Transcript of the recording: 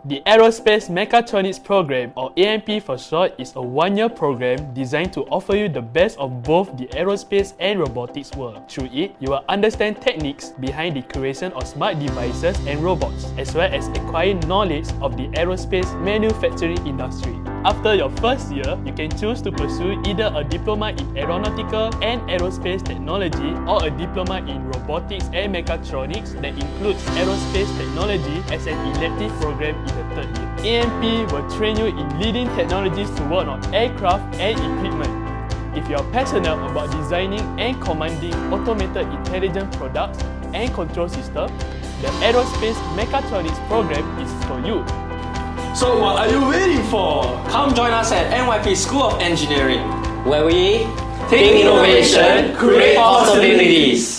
The Aerospace Mechatronics Programme, or AMP for short, is a one-year program designed to offer you the best of both the aerospace and robotics world. Through it, you will understand techniques behind the creation of smart devices and robots, as well as acquire knowledge of the aerospace manufacturing industry. After your first year, you can choose to pursue either a diploma in aeronautical and aerospace technology or a diploma in robotics and mechatronics that includes aerospace technology as an elective program in the third year. AMP will train you in leading technologies to work on aircraft and equipment. If you are passionate about designing and commanding automated intelligent products and control systems, the Aerospace Mechatronics Program is for you. So what are you waiting for? Come join us at NYP School of Engineering, where we think innovation, create possibilities.